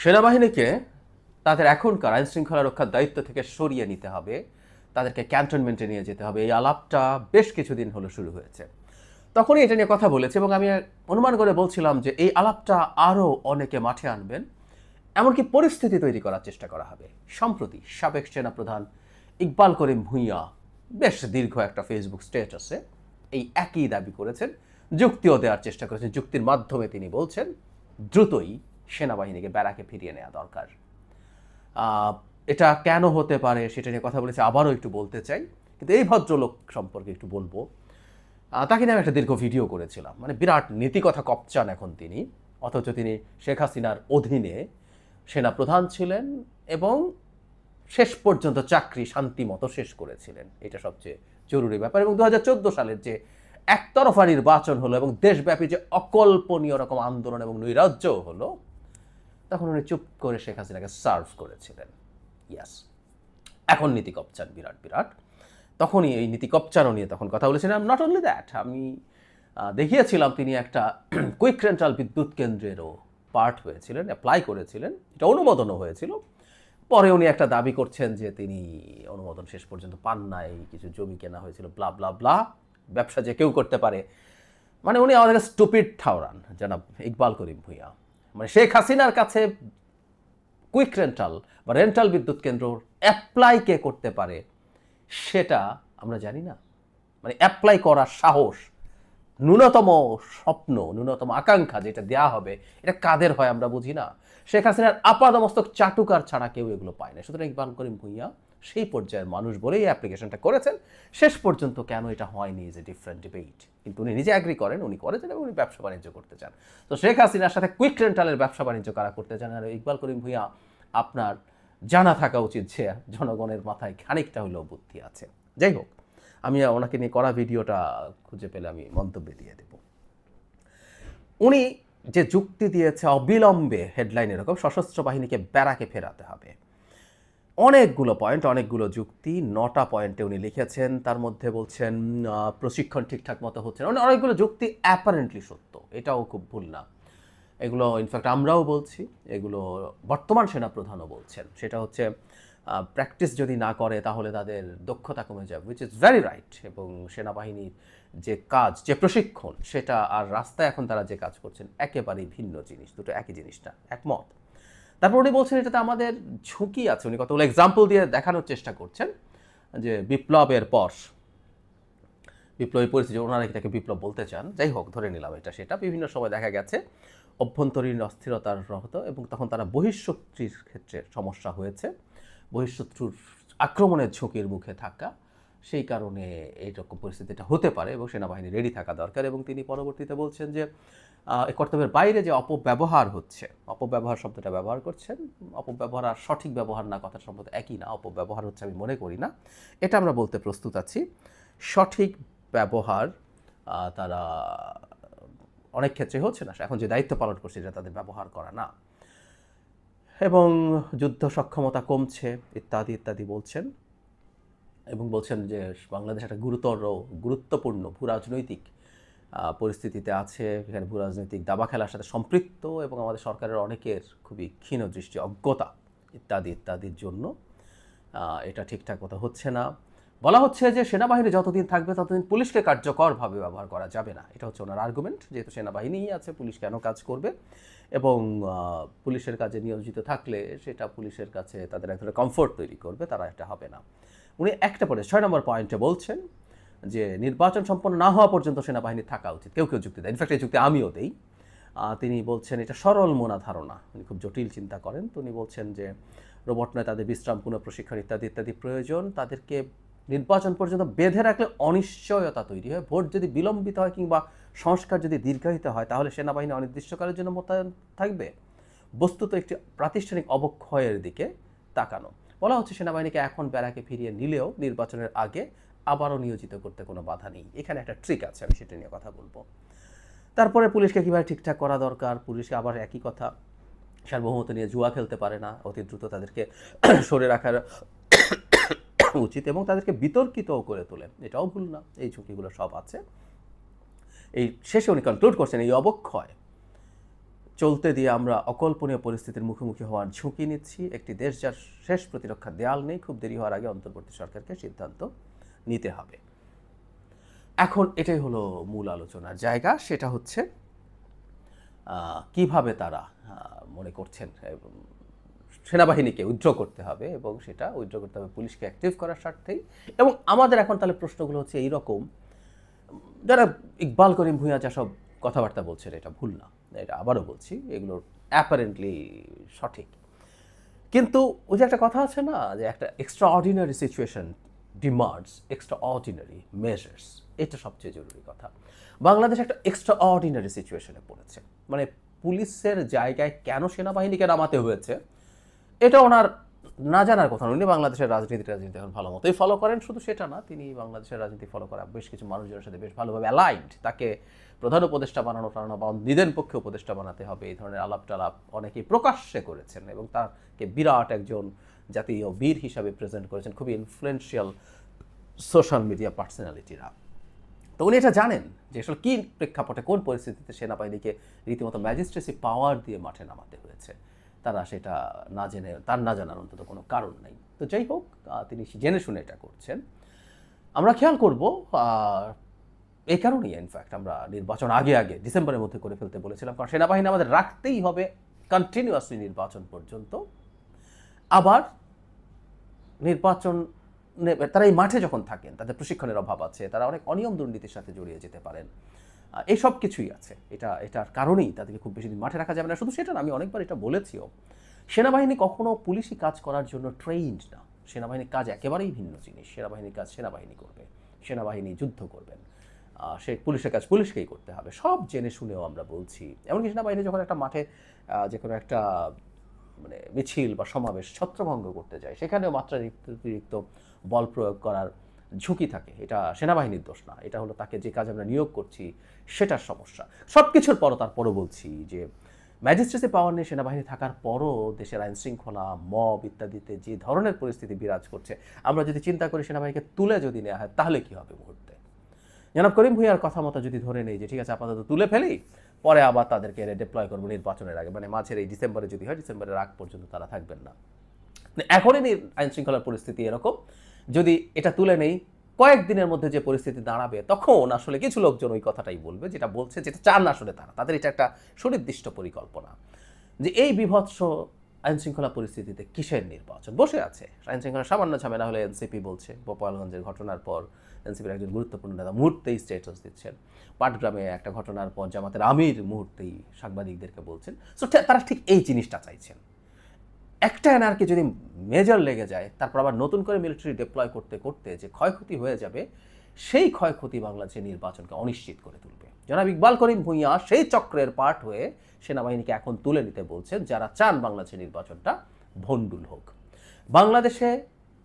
সেনাবাহিনীকে তাদের এখনকার আইন শৃঙ্খলা রক্ষার দায়িত্ব থেকে সরিয়ে নিতে হবে, তাদেরকে ক্যান্টনমেন্টে নিয়ে যেতে হবে, এই আলাপটা বেশ কিছুদিন হলো শুরু হয়েছে। তখনই এটা নিয়ে কথা বলেছে এবং আমি অনুমান করে বলছিলাম যে এই আলাপটা আরও অনেকে মাঠে আনবেন, এমনকি পরিস্থিতি তৈরি করার চেষ্টা করা হবে। সম্প্রতি সাবেক সেনাপ্রধান ইকবাল করিম ভূঁইয়া বেশ দীর্ঘ একটা ফেসবুক স্ট্যাটাসে এই একই দাবি করেছেন, যুক্তিও দেওয়ার চেষ্টা করেছেন। যুক্তির মাধ্যমে তিনি বলছেন দ্রুতই সেনাবাহিনীকে ব্যারাকে ফিরিয়ে নেওয়া দরকার। এটা কেন হতে পারে সেটা নিয়ে কথা বলেছে, আবারও একটু বলতে চাই, কিন্তু এই ভদ্রলোক সম্পর্কে একটু বলবো। তাকে নিয়ে আমি একটা দীর্ঘ ভিডিও করেছিলাম, মানে বিরাট নীতিকথা কপচান এখন তিনি, অথচ তিনি শেখ হাসিনার অধীনে সেনাপ্রধান ছিলেন এবং শেষ পর্যন্ত চাকরি শান্তি মতো শেষ করেছিলেন। এটা সবচেয়ে জরুরি ব্যাপার। এবং 2014 সালের যে একতরফা নির্বাচন হলো এবং দেশব্যাপী যে অকল্পনীয় রকম আন্দোলন এবং নৈরাজ্যও হলো, তখন উনি চুপ করে শেখ হাসিনাকে সার্ভ করেছিলেন। ইয়াস, এখন নীতি কপচান বিরাট বিরাট। তখনই এই নীতি কপচারও নিয়ে তখন কথা বলেছিলাম। নট অনলি দ্যাট, আমি দেখিয়েছিলাম তিনি একটা কুইক রেন্টাল বিদ্যুৎ কেন্দ্রেরও পার্ট হয়েছিলেন, অ্যাপ্লাই করেছিলেন, এটা অনুমোদনও হয়েছিল। পরে উনি একটা দাবি করছেন যে তিনি অনুমোদন শেষ পর্যন্ত পান নাই, কিছু জমি কেনা হয়েছিল, ব্লা ব্লা ব্লা। ব্যবসা যে কেউ করতে পারে, মানে উনি আমাদের স্টুপিড ঠাউরান জনাব ইকবাল করিম ভূঁইয়া। মানে শেখ হাসিনার কাছে কুইক রেন্টাল বা রেন্টাল বিদ্যুৎ কেন্দ্র অ্যাপ্লাই কে করতে পারে সেটা আমরা জানি না। মানে অ্যাপ্লাই করার সাহস, ন্যূনতম স্বপ্ন, ন্যূনতম আকাঙ্ক্ষা যেটা দেয়া হবে, এটা কাদের হয় আমরা বুঝি না। শেখ হাসিনার আপাদমস্তক চাটুকার ছাড়া কেউ এগুলো পায় না। সুতরাং ইকবাল করিম ভূঁইয়া সেই পর্যায়ের মানুষ বলেই অ্যাপ্লিকেশনটা করেছেন। শেষ পর্যন্ত কেন এটা হয়নি ইজ এ ডিফারেন্ট ডিবেট, কিন্তু উনি নিজে অ্যাগ্রি করেন, উনি করেছেন এবং উনি ব্যবসা বাণিজ্য করতে চান। তো শেখ হাসিনার সাথে কুইক রেন্টালের ব্যবসা বাণিজ্য কারা করতে চান? আর ইকবাল করিম ভূঁইয়া, আপনার জানা থাকা উচিত যে জনগণের মাথায় খানিকটা হলেও বুদ্ধি আছে। যাই হোক, আমি ওনাকে নিয়ে করা ভিডিওটা খুঁজে পেলে আমি মন্তব্য দিয়ে দেব। উনি যে যুক্তি দিয়েছে অবিলম্বে, হেডলাইন এরকম, সশস্ত্র বাহিনীকে ব্যারাকে ফেরাতে হবে, অনেকগুলো পয়েন্ট, অনেকগুলো যুক্তি, 9টা পয়েন্টে উনি লিখেছেন। তার মধ্যে বলছেন প্রশিক্ষণ ঠিকঠাক মতো হচ্ছে না, অনেকগুলো যুক্তি অ্যাপারেন্টলি সত্য, এটাও খুব ভুল না। এগুলো ইনফ্যাক্ট আমরাও বলছি, এগুলো বর্তমান সেনাপ্রধানও বলছেন। সেটা হচ্ছে প্র্যাকটিস যদি না করে তাহলে তাদের দক্ষতা কমে যাবে, উইচ ইজ ভেরি রাইট। এবং সেনাবাহিনীর যে কাজ, যে প্রশিক্ষণ, সেটা আর রাস্তায় এখন তারা যে কাজ করছেন একেবারেই ভিন্ন জিনিস, দুটো একই জিনিস না, একমত। তারপর উনি বলছেন এটাতে আমাদের ঝুঁকি আছে। উনি কতগুলো এক্সাম্পল দিয়ে দেখানোর চেষ্টা করছেন যে বিপ্লবের পর, বিপ্লবী পরিস্থিতি, ওনারা কি তাকে বিপ্লব বলতে চান, যাই হোক ধরে নিলাম এটা সেটা, বিভিন্ন সময় দেখা গেছে অভ্যন্তরীণ অস্থিরতার রহত এবং তখন তারা বহিঃশক্তির ক্ষেত্রে সমস্যা হয়েছে, বহিঃশত্রুর আক্রমণের ঝুঁকির মুখে থাকা, সেই কারণে এইরকম পরিস্থিতিটা হতে পারে এবং সেনাবাহিনী রেডি থাকা দরকার। এবং তিনি পরবর্তীতে বলছেন যে এই কর্তব্যের বাইরে যে অপব্যবহার হচ্ছে, অপব্যবহার শব্দটা ব্যবহার করছেন, অপব্যবহার আর সঠিক ব্যবহার না, কথা সম্ভবত একই না, অপব্যবহার হচ্ছে আমি মনে করি না, এটা আমরা বলতে প্রস্তুত আছি। সঠিক ব্যবহার তারা অনেক ক্ষেত্রে হচ্ছে না, এখন যে দায়িত্ব পালন করছে এটা তাদের ব্যবহার করা না, এবং যুদ্ধ সক্ষমতা কমছে ইত্যাদি ইত্যাদি বলছেন। এবং বলছেন যে বাংলাদেশ একটা গুরুত্বপূর্ণ ভূরাজনৈতিক পরিস্থিতিতে আছে, এখানে ভূরাজনৈতিক দাবা খেলার সাথে সম্পৃক্ত এবং আমাদের সরকারের অনেকের খুবই ক্ষীণ দৃষ্টি, অজ্ঞতা ইত্যাদি ইত্যাদির জন্য এটা ঠিকঠাক মতো হচ্ছে না। বলা হচ্ছে যে সেনাবাহিনী যতদিন থাকবে ততদিন পুলিশকে কার্যকরভাবে ব্যবহার করা যাবে না, এটা হচ্ছে ওনার আর্গুমেন্ট। যেহেতু সেনাবাহিনীই আছে, পুলিশ কেন কাজ করবে, এবং পুলিশের কাজে নিয়োজিত থাকলে সেটা পুলিশের কাছে তাদের এক ধরনের কমফোর্ট তৈরি করবে, তারা এটা হবে না। উনি একটা পরে 6 নম্বর পয়েন্টে বলছেন যে নির্বাচন সম্পন্ন না হওয়া পর্যন্ত সেনাবাহিনী থাকা উচিত। কেউ কেউ যুক্তি দেয়, ইনফ্যাক্ট এই যুক্তি আমিও দেই। তিনি বলছেন এটা সরল মনা ধারণা, উনি খুব জটিল চিন্তা করেন। তো উনি বলছেন যে রোবট নয়, তাদের বিশ্রাম, পুনঃপ্রশিক্ষণ ইত্যাদি ইত্যাদি প্রয়োজন। তাদেরকে নির্বাচন পর্যন্ত বেঁধে রাখলে অনিশ্চয়তা তৈরি হয়, ভোট যদি বিলম্বিত হয় কিংবা সংস্কার যদি দীর্ঘায়িত হয় তাহলে সেনাবাহিনী অনির্দিষ্টকালের জন্য মোতায়েন থাকবে। বস্তুত একটি প্রাতিষ্ঠানিক অবক্ষয়ের দিকে তাকানো। বলা হচ্ছে সেনাবাহিনীকে এখন ব্যারাকে ফিরিয়ে নিলেও নির্বাচনের আগে আবারও নিয়োজিত করতে কোনো বাধা নেই। এখানে একটা ট্রিক আছে, আমি সেটা নিয়ে কথা বলবো। তারপরে পুলিশকে কীভাবে ঠিকঠাক করা দরকার, পুলিশকে আবার একই কথা, সার্বভৌমত্ব নিয়ে জুয়া খেলতে পারে না, অতি দ্রুত তাদেরকে সরে রাখার উচিত এবং তাদেরকে বিতর্কিতও করে তোলে, এটাও ভুল না। এই ঝুঁকিগুলো সব আছে। এই শেষে উনি কনক্লুড করছেন এই অবক্ষয় চলতে দিয়ে আমরা অকল্পনীয় পরিস্থিতির মুখোমুখি হওয়ার ঝুঁকি নিচ্ছি। একটি দেশ যার শেষ প্রতিরক্ষার দেয়াল নেই, খুব দেরি হওয়ার আগে অন্তর্বর্তী সরকারকে সিদ্ধান্ত নিতে হবে। এখন এটাই হলো মূল আলোচনার জায়গা, সেটা হচ্ছে কিভাবে তারা মনে করছেন সেনাবাহিনীকে উইথড্র করতে হবে, এবং সেটা উইথড্র করতে হবে পুলিশকে অ্যাক্টিভ করার স্বার্থেই। এবং আমাদের এখন তাহলে প্রশ্নগুলো হচ্ছে এইরকম, যারা ইকবাল করিম ভূঁইয়া যেসব কথাবার্তা বলছেন এটা ভুল না, এটা আবারও বলছি, এগুলো অ্যাপারেন্টলি সঠিক, কিন্তু ওই যে একটা কথা আছে না, যে একটা extra ordinary situation demands extra ordinary measures, এটা সবচেয়ে জরুরি কথা। বাংলাদেশ একটা এক্সট্রা অর্ডিনারি সিচুয়েশনে পড়েছে, মানে পুলিশের জায়গায় কেন সেনাবাহিনীকে নামাতে হয়েছে এটা ওনার না জানার কথা। উনি বাংলাদেশের রাজনীতি এখন ভালো মতোই ফলো করেন, শুধু সেটা না, তিনি বাংলাদেশের রাজনীতি ফলো করা বেশ কিছু মানুষজনের সাথে বেশ ভালোভাবে অ্যালাইন্ড। তাকে প্রধান উপদেষ্টা বানানো বা নিদেন পক্ষে উপদেষ্টা বানাতে হবে, এই ধরনের আলাপ টালাপ অনেকেই প্রকাশ্যে করেছেন, এবং তাকে বিরাট একজন জাতীয় বীর হিসাবে প্রেজেন্ট করেছেন খুবই ইনফ্লুয়েন্সিয়াল সোশ্যাল মিডিয়া পার্সোনালিটিরা। তো উনি এটা জানেন যে আসলে কী প্রেক্ষাপটে কোন পরিস্থিতিতে সেনাবাহিনীকে রীতিমতো ম্যাজিস্ট্রেসি পাওয়ার দিয়ে মাঠে নামাতে হয়েছে। তারা সেটা না জেনে, তার না জানার অন্তত কোনো কারণ নেই। তো যাই হোক, তিনি জেনে শুনে এটা করছেন। আমরা খেয়াল করব, এই কারণেই ইনফ্যাক্ট আমরা নির্বাচন আগে ডিসেম্বরের মধ্যে করে ফেলতে বলেছিলাম, কারণ সেনাবাহিনী আমাদের রাখতেই হবে কন্টিনিউয়াসলি নির্বাচন পর্যন্ত। আবার নির্বাচন তারা এই মাঠে যখন থাকেন, তাদের প্রশিক্ষণের অভাব আছে, তারা অনেক অনিয়ম দুর্নীতির সাথে জড়িয়ে যেতে পারেন, এইসব কিছুই আছে। এটার কারণেই তাদেরকে খুব বেশি দিন মাঠে রাখা যাবে না। শুধু সেটা না, আমি অনেকবার এটা বলেছিও, সেনাবাহিনী কখনো পুলিশি কাজ করার জন্য ট্রেইনড না। সেনাবাহিনীর কাজ একেবারেই ভিন্ন জিনিস। সেনাবাহিনীর কাজ সেনাবাহিনী করবে, সেনাবাহিনী যুদ্ধ করবেন, সে পুলিশের কাজ পুলিশকেই করতে হবে, সব জেনে শুনেও আমরা বলছি। এমনকি সেনাবাহিনী যখন একটা মাঠে যে কোনো একটা মানে মিছিল বা সমাবেশ ছত্রভঙ্গ করতে যায়, সেখানেও মাত্রাতিরিক্ত বল প্রয়োগ করার ঝুঁকি থাকে। এটা সেনাবাহিনীর দোষ না, এটা হলো তাকে যে কাজ আমরা নিয়োগ করছি সেটার সমস্যা। সব কিছুর পরও তারপরও বলছি যে ম্যাজিস্ট্রেসি পাওয়ার নিয়ে সেনাবাহিনী থাকার পরও দেশের আইন শৃঙ্খলা, মব ইত্যাদিতে যে ধরনের পরিস্থিতি বিরাজ করছে, আমরা যদি চিন্তা করি সেনাবাহিনীকে তুলে যদি নেওয়া হয় তাহলে কী হবে মুহূর্তে। জনাব করিম ভূঁইয়ার কথা মতো যদি ধরে নেই যে ঠিক আছে আপাতত তুলে ফেলি, পরে আবার তাদেরকে ডিপ্লয় করবো নির্বাচনের আগে, মানে মাঝের এই ডিসেম্বরে যদি হয়, ডিসেম্বরের আগ পর্যন্ত তারা থাকবেন না। এখনই আইন শৃঙ্খলার পরিস্থিতি এরকম, যদি এটা তুলে নেই কয়েকদিনের মধ্যে যে পরিস্থিতি দাঁড়াবে, তখন আসলে কিছু লোকজন ওই কথাটাই বলবে যেটা বলছে, যেটা চান আসলে তাদের এটা একটা সুনির্দিষ্ট পরিকল্পনা, যে এই বিভৎস আইন শৃঙ্খলা পরিস্থিতিতে কিসের নির্বাচন, বসে আছে আইন শৃঙ্খলা সামান্য ঝামেলা হলে এনসিপি বলছে, গোপালগঞ্জের ঘটনার পর এনসিপির একজন গুরুত্বপূর্ণ নেতা মুহূর্তেই স্ট্যাটাস দিচ্ছেন, পাটগ্রামে একটা ঘটনার পর জামাতের আমির মুহূর্তেই সাংবাদিকদেরকে বলছেন। সো তারা ঠিক এই জিনিসটা চাইছেন। একটা এনআরকে যদি মেজর লেগে যায়, তারপর আবার নতুন করে মিলিটারি ডিপ্লয় করতে করতে যে ক্ষয়ক্ষতি হয়ে যাবে, সেই ক্ষয়ক্ষতি বাংলাদেশের নির্বাচনকে অনিশ্চিত করে তুলবে। জনাব ইকবাল করিম ভূঁইয়া সেই চক্রের পার্ট হয়ে সেনাবাহিনীকে এখন তুলে নিতে বলছেন, যারা চান বাংলাদেশের নির্বাচনটা ভণ্ডুল হোক। বাংলাদেশে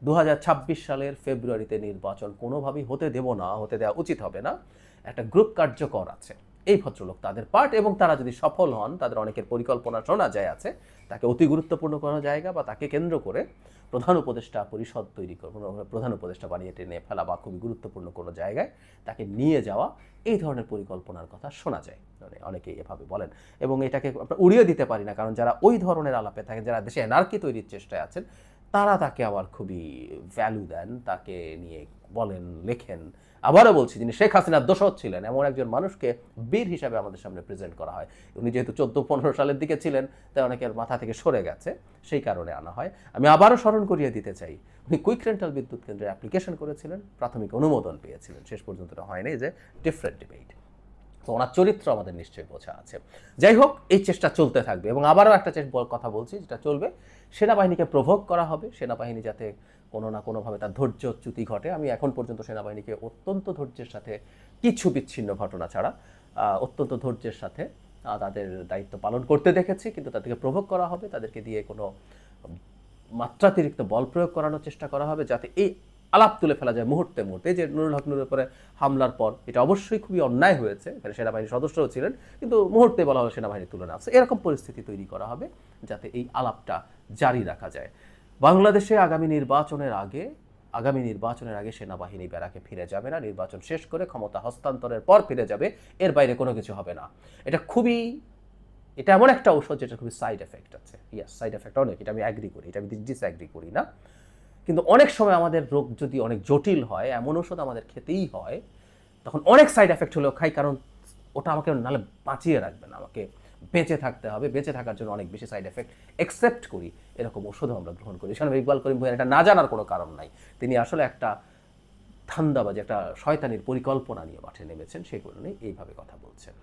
2026 সালের ফেব্রুয়ারিতে নির্বাচন কোনোভাবেই হতে দেব না, হতে দেওয়া উচিত হবে না। একটা গ্রুপ কার্যকর আছে, এই ভদ্রলোক তাদের পার্ট, এবং তারা যদি সফল হন, তাদের অনেকের পরিকল্পনা শোনা যায় আছে, তাকে অতি গুরুত্বপূর্ণ কোনো জায়গা বা তাকে কেন্দ্র করে প্রধান উপদেষ্টা পরিষদ তৈরি করবো, প্রধান উপদেষ্টা বানিয়ে টেনে ফেলা বা খুবই গুরুত্বপূর্ণ কোনো জায়গায় তাকে নিয়ে যাওয়া, এই ধরনের পরিকল্পনার কথা শোনা যায়, মানে অনেকেই এভাবে বলেন। এবং এটাকে আমরা উড়িয়ে দিতে পারি না, কারণ যারা ওই ধরনের আলাপে থাকেন, যারা দেশে এনআরকি তৈরির চেষ্টায় আছেন, তারা তাকে আবার খুবই ভ্যালু দেন, তাকে নিয়ে বলেন, লেখেন। আবারও বলছি, যিনি শেখ হাসিনার দোসর ছিলেন, এমন একজন মানুষকে বীর হিসাবে আমাদের সামনে প্রেজেন্ট করা হয়। উনি যেহেতু 14-15 সালের দিকে ছিলেন, তাই অনেকের মাথা থেকে সরে গেছে, সেই কারণে আনা হয়। আমি আবারও স্মরণ করিয়ে দিতে চাই, উনি কুইক রেন্টাল বিদ্যুৎ কেন্দ্রে অ্যাপ্লিকেশন করেছিলেন, প্রাথমিক অনুমোদন পেয়েছিলেন, শেষ পর্যন্ত হয়নি, যে ডিফারেন্ট ডিবেট। তো ওনার চরিত্র আমাদের নিশ্চয়ই বোঝা আছে। যাই হোক, এই চেষ্টা চলতে থাকবে, এবং আবারও একটা কথা বলছি, যেটা চলবে, সেনাবাহিনীকে প্রভোগ করা হবে, সেনাবাহিনী যাতে কোনো না কোনোভাবে তার ধৈর্যচ্যুতি ঘটে। আমি এখন পর্যন্ত সেনাবাহিনীকে অত্যন্ত ধৈর্যের সাথে, কিছু বিচ্ছিন্ন ঘটনা ছাড়া অত্যন্ত ধৈর্যের সাথে তাদের দায়িত্ব পালন করতে দেখেছি, কিন্তু তাদেরকে প্রভোগ করা হবে, তাদেরকে দিয়ে কোনো মাত্রাতিরিক্ত বল প্রয়োগ করানোর চেষ্টা করা হবে, যাতে এই আলাপ তুলে ফেলা যায় মুহূর্তে মুহূর্তে। যে নুরুল হক নুরের উপরে হামলার পর এটা অবশ্যই খুবই অন্যায় হয়েছে, এখানে সেনাবাহিনীর সদস্যও ছিলেন, কিন্তু মুহূর্তে বলা হলো সেনাবাহিনী তুলে নেওয়া, এরকম পরিস্থিতি তৈরি করা হবে যাতে এই আলাপটা জারি রাখা যায়। বাংলাদেশে আগামী নির্বাচনের আগে সেনাবাহিনী ব্যারাকে ফিরে যাবে না, নির্বাচন শেষ করে ক্ষমতা হস্তান্তরের পর ফিরে যাবে, এর বাইরে কোনো কিছু হবে না। এটা খুবই এটা এমন একটা ঔষধ যেটা খুবই সাইড এফেক্ট আছে। ইয়াস, সাইড এফেক্ট অনেক, এটা আমি অ্যাগ্রি করি, এটা আমি ডিসঅ্যাগ্রি করি না। কিন্তু অনেক সময় আমাদের রোগ যদি অনেক জটিল হয়, এমন ওষুধ আমাদের খেতেই হয়, তখন অনেক সাইড এফেক্ট হলেও খাই, কারণ ওটা আমাকে নাহলে বাঁচিয়ে রাখবে না, আমাকে বেঁচে থাকতে হবে, বেঁচে থাকার জন্য অনেক বেশি সাইড এফেক্ট অ্যাকসেপ্ট করি, এরকম ওষুধও আমরা গ্রহণ করি। সেখানে ইকবাল করিম ভূঁইয়ার এটা না জানার কোনো কারণ নাই, তিনি আসলে একটা ধান্দাবাজি, একটা শয়তানির পরিকল্পনা নিয়ে মাঠে নেমেছেন, সেই কারণে এইভাবে কথা বলছেন।